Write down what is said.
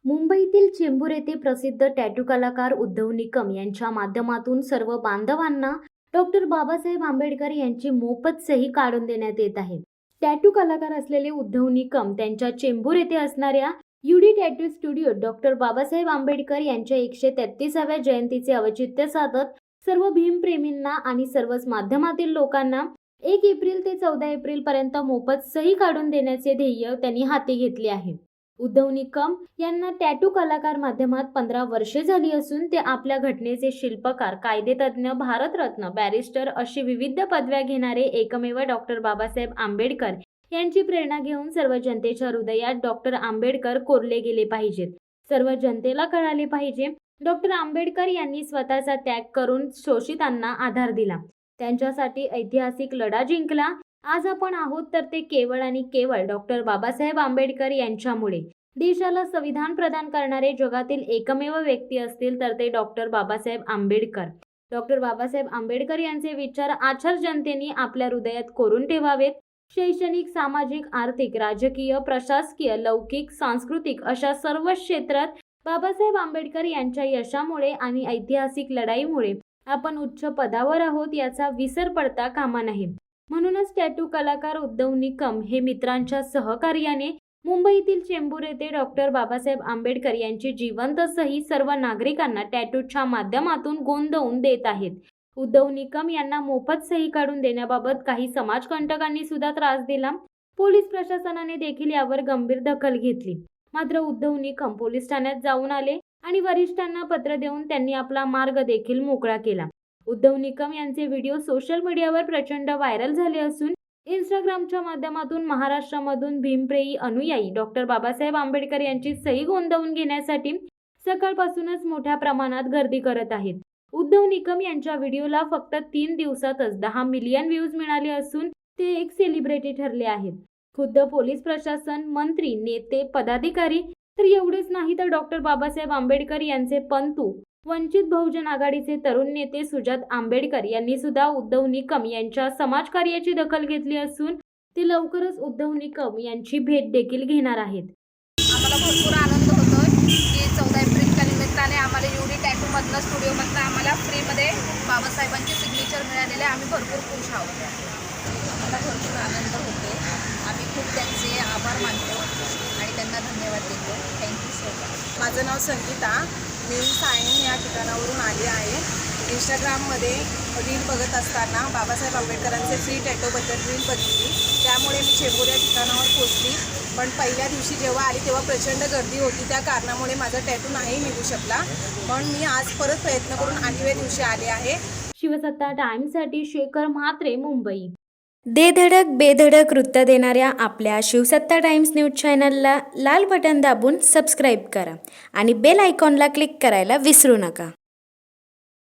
मुंबईतील चेंबूर येथे प्रसिद्ध टॅटू कलाकार उद्धव निकम यांच्या माध्यमातून सर्व बांधवांना डॉक्टर बाबासाहेब आंबेडकर यांची मोफत सही काढून देण्यात येत आहे। टॅटू कलाकार असलेले उद्धव निकम त्यांच्या चेंबूर येथे असणाऱ्या UD tattoo studio doctor Babasaheb Ambedkar यांच्या 133व्या जयंतीचे औचित्य साधत सर्व भीमप्रेमींना आणि सर्वच माध्यमातील लोकांना 1 एप्रिल ते 14 एप्रिल पर्यंत मोफत सही काढून देण्याचे ध्येय त्यांनी हाती घेतले आहे। उद्धव निकम यांना टॅटू कलाकार माध्यमात 15 वर्षे झाली असून ते आपल्या घटनेचे शिल्पकार, कायदेतज्ञ, भारतरत्न, बॅरिस्टर अशी विविध पदव्या घेणारे एकमेव डॉक्टर बाबासाहेब आंबेडकर यांची प्रेरणा घेऊन सर्व जनतेच्या हृदयात डॉक्टर आंबेडकर कोरले गेले पाहिजेत। सर्व जनतेला कळाले पाहिजे डॉक्टर आंबेडकर यांनी स्वतःचा त्याग करून शोषितांना आधार दिला, त्यांच्यासाठी ऐतिहासिक लढा जिंकला। आज आपण आहोत तर ते केवळ आणि केवळ डॉक्टर बाबासाहेब आंबेडकर यांच्यामुळे। देशाला संविधान प्रदान करणारे जगातील एकमेव व्यक्ती असतील तर ते डॉक्टर बाबासाहेब आंबेडकर। डॉक्टर बाबासाहेब आंबेडकर यांचे विचार आचार जनतेने आपल्या हृदयात कोरून ठेवावेत। शैक्षणिक, सामाजिक, आर्थिक, राजकीय, प्रशासकीय, लौकिक, सांस्कृतिक अशा सर्व क्षेत्रात बाबासाहेब आंबेडकर यांच्या यशामुळे आणि ऐतिहासिक लढाईमुळे आपण उच्च पदावर आहोत याचा विसर पडता कामा नये। म्हणूनच टॅटू कलाकार उद्धव निकम हे मित्रांच्या सहकार्याने मुंबईतील चेंबूर येथे डॉक्टर बाबासाहेब आंबेडकर यांची जिवंत सही सर्व नागरिकांना टॅटूच्या माध्यमातून गोंदवून देत आहेत। उद्धव निकम यांना मोफत सही काढून देण्याबाबत काही समाजकंटकांनी सुद्धा त्रास दिला। पोलीस प्रशासनाने देखील यावर गंभीर दखल घेतली। मात्र उद्धव निकम पोलीस ठाण्यात जाऊन आले आणि वरिष्ठांना पत्र देऊन त्यांनी आपला मार्ग देखील मोकळा केला। उद्धव निकम यांचे व्हिडिओ सोशल मीडियावर प्रचंड व्हायरल झाले असून इंस्टाग्रामच्या माध्यमातून महाराष्ट्रामधून भीमप्रेयी अनुयायी डॉक्टर बाबासाहेब आंबेडकर यांची सही गोंदवून घेण्यासाठी सकाळपासूनच मोठ्या प्रमाणात गर्दी करत आहेत। उद्धव निकम यांच्या व्हिडिओला फक्त 3 दिवसातच 10 मिलियन व्ह्यूज मिळाले असून ते एक सेलिब्रिटी ठरले आहेत। खुद्द पोलीस प्रशासन, मंत्री, नेते, पदाधिकारी तर एवढेच नाही तर डॉक्टर बाबासाहेब आंबेडकर यांचे पंतू वंचित बहुजन आघाडीचे तरुण नेते सुजात आंबेडकर यांनी सुद्धा उद्धव निकम यांच्या समाजकार्याची दखल घेतली असून ते लवकरच उद्धव निकम यांची भेट देखील घेणार आहेत। आम्हाला भरपूर आनंद होतोय की 14 एप्रिलच्या निमित्ताने आम्हाला युडी टॅटूमधनं स्टुडिओमधनं आम्हाला फ्रीमध्ये बाबासाहेबांची सिग्नेचर मिळालेले, आम्ही भरपूर खुश आहोत। आम्हाला भरपूर आनंद होते, आम्ही खूप त्यांचे आभार मानतो आणि त्यांना धन्यवाद देतो। Thank you so much. माझं नाव संगीता, मी सायन या ठिकाणावरून आली आहे। इंस्टाग्राममध्ये रील बघत असताना बाबासाहेब आंबेडकरांचे फ्री टॅटूबद्दल रील बघितली, त्यामुळे मी चेंबूर या ठिकाणावर पोचली। पण पहिल्या दिवशी जेव्हा आली तेव्हा प्रचंड गर्दी होती, त्या कारणामुळे माझा टॅटू नाही निघू शकला। पण मी आज परत प्रयत्न करून 8व्या दिवशी आले आहे। शिवसत्ता टाइम्ससाठी शेखर म्हात्रे, मुंबई। दे धडक बेधडक वृत्त देणाऱ्या आपल्या शिवसत्ता टाइम्स न्यूज चॅनलला लाल बटन दाबून सबस्क्राईब करा आणि बेल आयकॉनला क्लिक करायला विसरू नका।